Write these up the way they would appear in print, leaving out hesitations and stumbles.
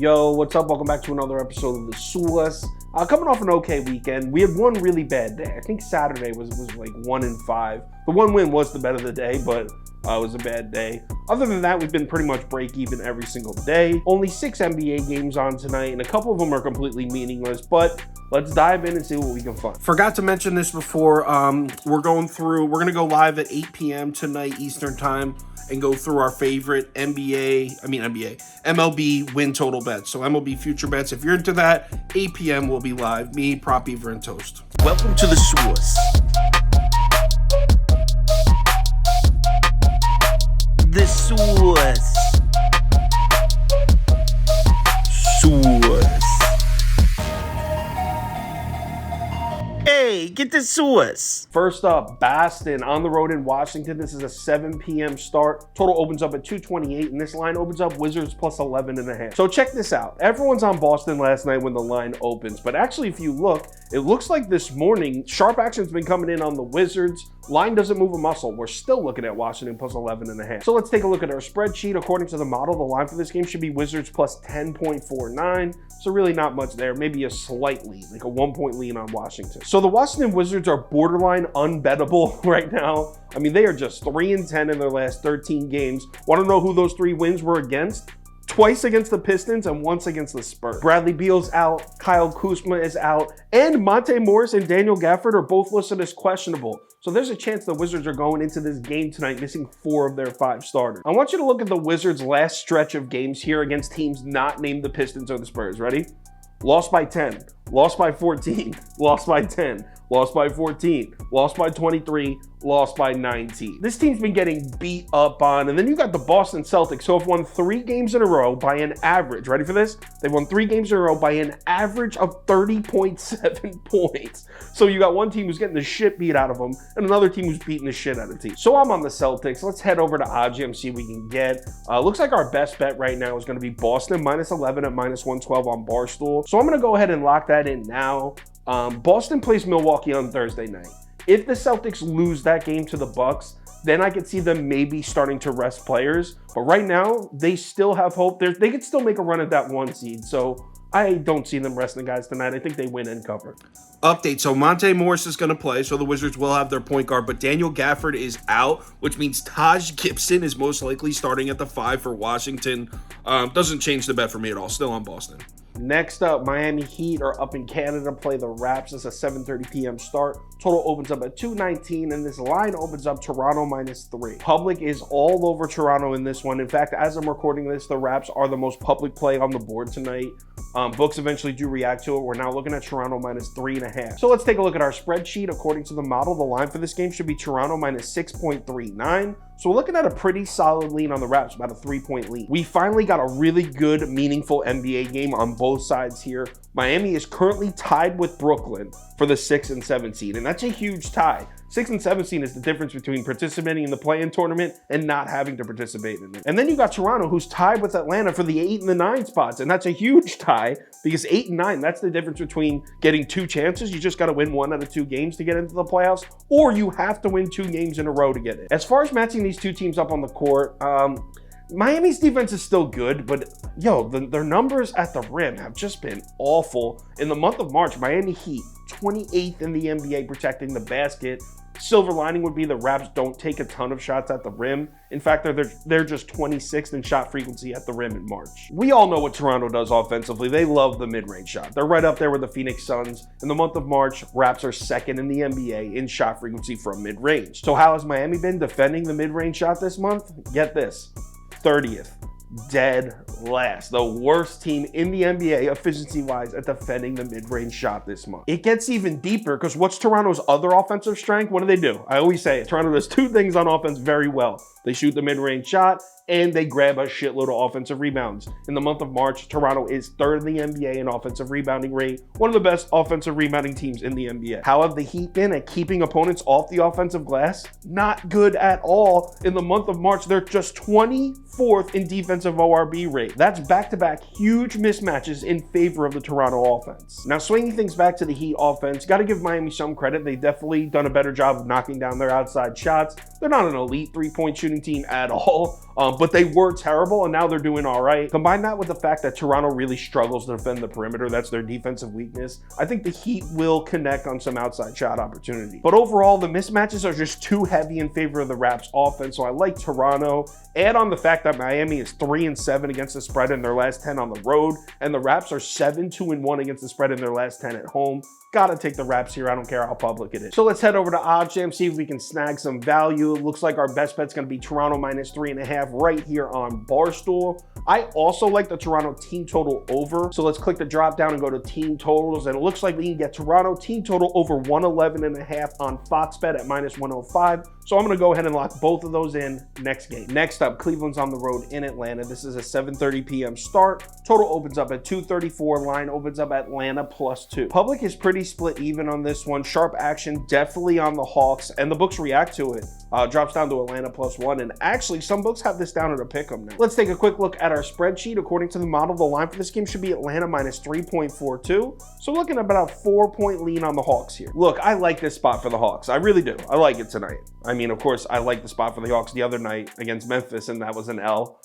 Yo, what's up? Welcome back to another episode of The Source. Coming off an okay weekend, we had one really bad day. I think Saturday was like 1-5. The one win was the bet of the day, but it was a bad day. Other than that, we've been pretty much break even every single day. Only 6 NBA games on tonight, and a couple of them are completely meaningless, but let's dive in and see what we can find. Forgot to mention this before. We're going to go live at 8 p.m. tonight Eastern time and go through our favorite MLB win total bets. So MLB future bets. If you're into that, 8 p.m. we'll be live. Me, Prop Beaver, and Toast. Welcome to The Source. The Source. Hey, get the Source. First up, Boston on the road in Washington. This is a 7 p.m. start. Total opens up at 228, and this line opens up Wizards plus 11.5. So check this out. Everyone's on Boston last night when the line opens, but actually if you look, it looks like this morning, sharp action's been coming in on the Wizards. Line doesn't move a muscle. We're still looking at Washington plus 11.5. So let's take a look at our spreadsheet. According to the model, the line for this game should be Wizards plus 10.49. So really not much there. Maybe a slight lead, like a 1-point lead on Washington. So the Washington Wizards are borderline unbettable right now. I mean, they are just 3-10 in their last 13 games. Want to know who those 3 wins were against? Twice against the Pistons and once against the Spurs. Bradley Beal's out, Kyle Kuzma is out, and Monte Morris and Daniel Gafford are both listed as questionable. So there's a chance the Wizards are going into this game tonight missing 4 of their 5 starters. I want you to look at the Wizards' last stretch of games here against teams not named the Pistons or the Spurs. Ready? Lost by 10, lost by 14, lost by 10, lost by 14, lost by 23, lost by 19. This team's been getting beat up on. And then you got the Boston Celtics, who have won 3 games in a row by an average. Ready for this? They've won 3 games in a row by an average of 30.7 points. So you got one team who's getting the shit beat out of them and another team who's beating the shit out of teams. So I'm on the Celtics. Let's head over to Odds and see what we can get. Looks like our best bet right now is going to be Boston minus 11 at minus 112 on Barstool. So I'm going to go ahead and lock that in now. Boston plays Milwaukee on Thursday night. If the Celtics lose that game to the Bucks, then I could see them maybe starting to rest players. But right now, they still have hope. They could still make a run at that 1 seed. So I don't see them resting guys tonight. I think they win and cover. Update. So Monte Morris is going to play, so the Wizards will have their point guard, but Daniel Gafford is out, which means Taj Gibson is most likely starting at the 5 for Washington. Doesn't change the bet for me at all. Still on Boston. Next up, Miami Heat are up in Canada, play the Raps. It's a 7:30 p.m. start. Total opens up at 219, and this line opens up Toronto minus 3. Public is all over Toronto in this one. In fact, as I'm recording this, the Raps are the most public play on the board tonight. Books eventually do react to it. We're now looking at Toronto minus 3.5. So let's take a look at our spreadsheet. According to the model, the line for this game should be Toronto minus 6.39. So we're looking at a pretty solid lead on the Raps, about a 3-point lead. We finally got a really good, meaningful NBA game on both sides here. Miami is currently tied with Brooklyn for the 6 and 7 seed, and that's a huge tie. 6 and 7 seed is the difference between participating in the play-in tournament and not having to participate in it. And then you got Toronto, who's tied with Atlanta for the 8 and the 9 spots, and that's a huge tie because 8 and 9, that's the difference between getting 2 chances. You just got to win 1 out of 2 games to get into the playoffs, or you have to win 2 games in a row to get it. As far as matching these 2 teams up on the court, Miami's defense is still good, but their numbers at the rim have just been awful. In the month of March, Miami Heat, 28th in the NBA protecting the basket. Silver lining would be the Raps don't take a ton of shots at the rim. In fact, they're just 26th in shot frequency at the rim in March. We all know what Toronto does offensively. They love the mid-range shot. They're right up there with the Phoenix Suns. In the month of March, Raps are 2nd in the NBA in shot frequency from mid-range. So how has Miami been defending the mid-range shot this month? Get this. 30th, dead last. The worst team in the NBA efficiency-wise at defending the mid-range shot this month. It gets even deeper because what's Toronto's other offensive strength? What do? I always say it. Toronto does 2 things on offense very well. They shoot the mid-range shot and they grab a shitload of offensive rebounds. In the month of March, Toronto is 3rd in the NBA in offensive rebounding rate, one of the best offensive rebounding teams in the NBA. How have the Heat been at keeping opponents off the offensive glass? Not good at all. In the month of March, they're just 24th in defensive ORB rate. That's back-to-back huge mismatches in favor of the Toronto offense. Now, swinging things back to the Heat offense, got to give Miami some credit. They've definitely done a better job of knocking down their outside shots. They're not an elite 3-point shooting shooting team at all, but they were terrible, and now they're doing all right. Combine that with the fact that Toronto really struggles to defend the perimeter. That's their defensive weakness. I think the Heat will connect on some outside shot opportunity. But overall, the mismatches are just too heavy in favor of the Raps offense, so I like Toronto. Add on the fact that Miami is 3-7 against the spread in their last 10 on the road, and the Raps are 7-2-1 against the spread in their last 10 at home. Gotta take the Raps here. I don't care how public it is. So let's head over to OddsJam, see if we can snag some value. It looks like our best bet's gonna be Toronto minus 3.5 right here on Barstool. I also like the Toronto team total over. So let's click the drop down and go to team totals. And it looks like we can get Toronto team total over 111.5 on Fox Bet at minus 105. So I'm gonna go ahead and lock both of those in next game. Next up, Cleveland's on the road in Atlanta. This is a 7:30 p.m. start. Total opens up at 234. Line opens up Atlanta +2. Public is pretty split even on this one. Sharp action definitely on the Hawks, and the books react to it. Drops down to Atlanta +1, and actually some books have this down at a pick'em now. Let's take a quick look at our spreadsheet. According to the model, the line for this game should be Atlanta minus 3.42. So looking at about a 4-point lean on the Hawks here. Look, I like this spot for the Hawks. I really do. I like it tonight. I mean, of course, I like the spot for the Hawks the other night against Memphis, and that was an L.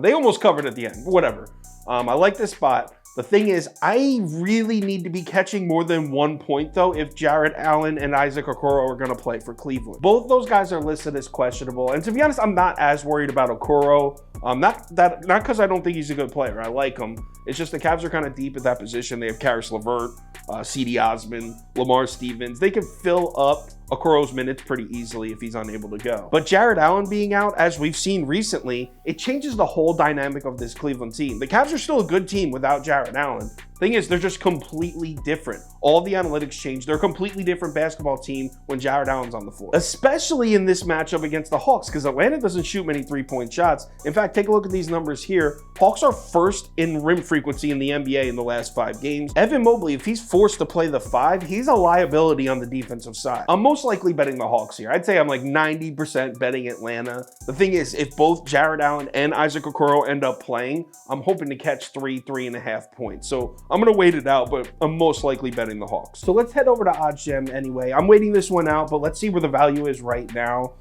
They almost covered at the end, whatever. I like this spot. The thing is, I really need to be catching more than 1 point, though, if Jarrett Allen and Isaac Okoro are going to play for Cleveland. Both those guys are listed as questionable, and to be honest, I'm not as worried about Okoro. Not because I don't think he's a good player. I like him. It's just the Cavs are kind of deep at that position. They have Karis LeVert, C.D. Osman, Lamar Stevens. They can fill up Okoro's minutes pretty easily if he's unable to go. But Jarrett Allen being out, as we've seen recently, it changes the whole dynamic of this Cleveland team. The Cavs are still a good team without Jarrett Allen. Thing is, they're just completely different. All the analytics change. They're a completely different basketball team when Jarrett Allen's on the floor, especially in this matchup against the Hawks, because Atlanta doesn't shoot many three-point shots. In fact, take a look at these numbers here. Hawks are first in rim frequency in the NBA in the last 5 games. Evan Mobley, if he's forced to play the 5, he's a liability on the defensive side. I'm most likely betting the Hawks here. I'd say I'm like 90% betting Atlanta. The thing is, if both Jarrett Allen and Isaac Okoro end up playing, I'm hoping to catch 3.5 points. So I'm going to wait it out, but I'm most likely betting the Hawks. So let's head over to OddsJam anyway. I'm waiting this one out, but let's see where the value is right now.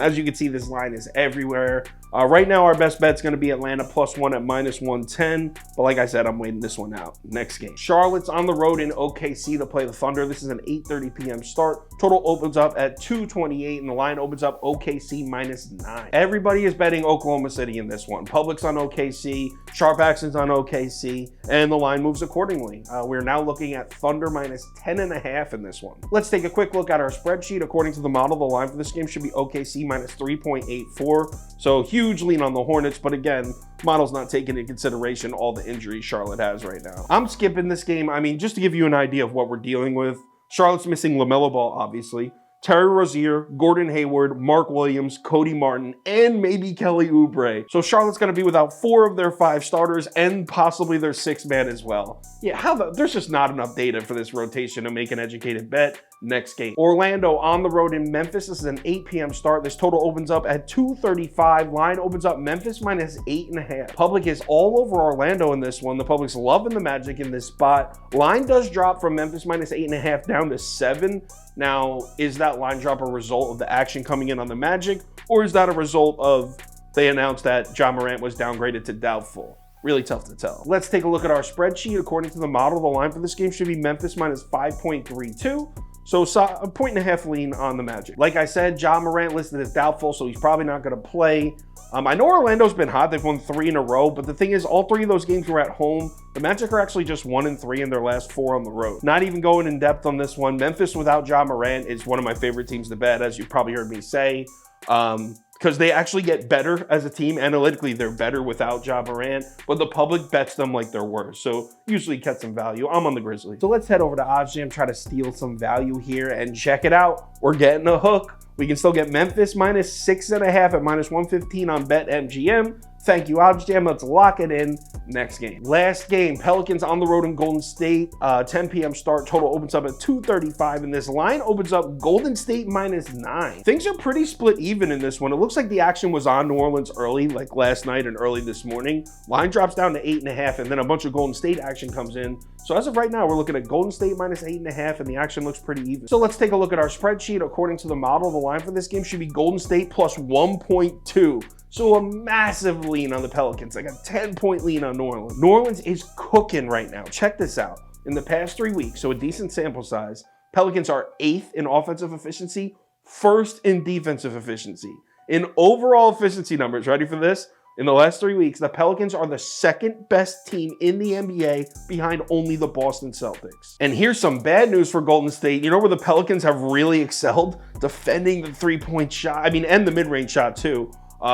As you can see, this line is everywhere. Right now, our best bet's going to be Atlanta +1 at minus 110. But like I said, I'm waiting this one out. Next game. Charlotte's on the road in OKC to play the Thunder. This is an 8:30 p.m. start. Total opens up at 228, and the line opens up OKC -9. Everybody is betting Oklahoma City in this one. Public's on OKC, Sharp Action's on OKC, and the line moves accordingly. We're now looking at Thunder -10.5 in this one. Let's take a quick look at our spreadsheet. According to the model, the line for this game should be OKC -3.84. So huge lean on the Hornets, but again, model's not taking into consideration all the injuries Charlotte has right now. I'm skipping this game. I mean, just to give you an idea of what we're dealing with, Charlotte's missing LaMelo Ball, obviously, Terry Rozier, Gordon Hayward, Mark Williams, Cody Martin, and maybe Kelly Oubre. So Charlotte's going to be without 4 of their 5 starters and possibly their 6th man as well. Yeah, there's just not enough data for this rotation to make an educated bet. Next game. Orlando on the road in Memphis. This is an 8 p.m. start. This total opens up at 235. Line opens up Memphis -8.5. Public is all over Orlando in this one. The public's loving the Magic in this spot. Line does drop from Memphis -8.5 down to 7. Now, is that line drop a result of the action coming in on the Magic, or is that a result of they announced that Ja Morant was downgraded to doubtful? Really tough to tell. Let's take a look at our spreadsheet. According to the model, the line for this game should be Memphis -5.32. So a 1.5 lean on the Magic. Like I said, Ja Morant listed as doubtful, so he's probably not going to play. I know Orlando's been hot. They've won 3 in a row, but the thing is, all 3 of those games were at home. The Magic are actually just 1-3 in their last 4 on the road. Not even going in depth on this one. Memphis without Ja Morant is one of my favorite teams to bet, as you probably heard me say. Because they actually get better as a team. Analytically, they're better without Ja Morant, but the public bets them like they're worse. So usually catch some value. I'm on the Grizzlies. So let's head over to OddsJam, try to steal some value here and check it out. We're getting a hook. We can still get Memphis -6.5 at -115 on BetMGM. Thank you, Odds Jam. Let's lock it in. Next game. Last game, Pelicans on the road in Golden State. 10 p.m. start. Total opens up at 235, and this line opens up Golden State -9. Things are pretty split even in this one. It looks like the action was on New Orleans early, like last night and early this morning. Line drops down to 8.5, and then a bunch of Golden State action comes in. So as of right now, we're looking at Golden State -8.5, and the action looks pretty even. So let's take a look at our spreadsheet. According to the model, the line for this game should be Golden State plus 1.2. So a massive lean on the Pelicans, like a 10-point lean on New Orleans. New Orleans is cooking right now. Check this out. In the past 3 weeks, so a decent sample size, Pelicans are 8th in offensive efficiency, 1st in defensive efficiency. In overall efficiency numbers, ready for this? In the last 3 weeks, the Pelicans are the 2nd best team in the NBA behind only the Boston Celtics. And here's some bad news for Golden State. You know where the Pelicans have really excelled? Defending the three-point shot, and the mid-range shot too.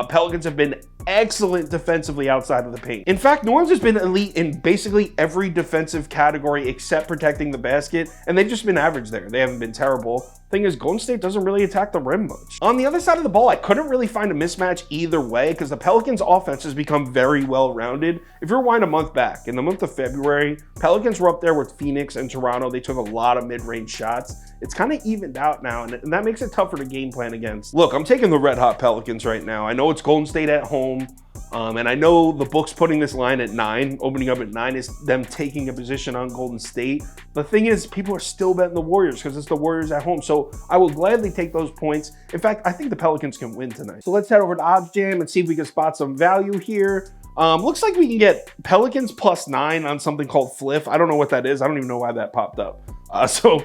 Pelicans have been excellent defensively outside of the paint. In fact, New Orleans has been elite in basically every defensive category except protecting the basket, and they've just been average there. They haven't been terrible. Thing is, Golden State doesn't really attack the rim much. On the other side of the ball, I couldn't really find a mismatch either way because the Pelicans' offense has become very well-rounded. If you rewind a month back, in the month of February, Pelicans were up there with Phoenix and Toronto. They took a lot of mid-range shots. It's kind of evened out now, and that makes it tougher to game plan against. Look, I'm taking the red-hot Pelicans right now. I know it's Golden State at home. And I know the book's putting this line at 9, opening up at 9 is them taking a position on Golden State. The thing is, people are still betting the Warriors because it's the Warriors at home. So I will gladly take those points. In fact, I think the Pelicans can win tonight. So let's head over to Odds Jam and see if we can spot some value here. Looks like we can get Pelicans +9 on something called Fliff. I don't know what that is. I don't even know why that popped up. So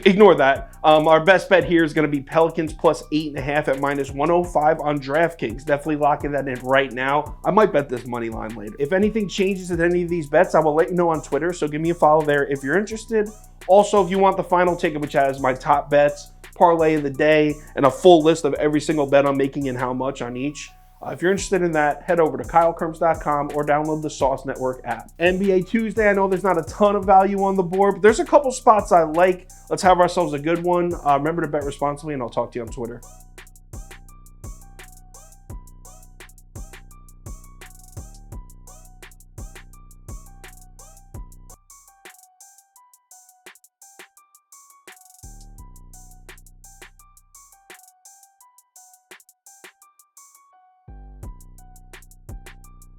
ignore that. Our best bet here is going to be Pelicans +8.5 at -105 on DraftKings. Definitely locking that in right now. I might bet this money line later. If anything changes at any of these bets, I will let you know on Twitter. So give me a follow there if you're interested. Also, if you want the final ticket, which has my top bets, parlay of the day, and a full list of every single bet I'm making and how much on each. If you're interested in that, head over to KyleKirms.com or download the Sauce Network app. NBA Tuesday, I know there's not a ton of value on the board, but there's a couple spots I like. Let's have ourselves a good one. Remember to bet responsibly, and I'll talk to you on Twitter.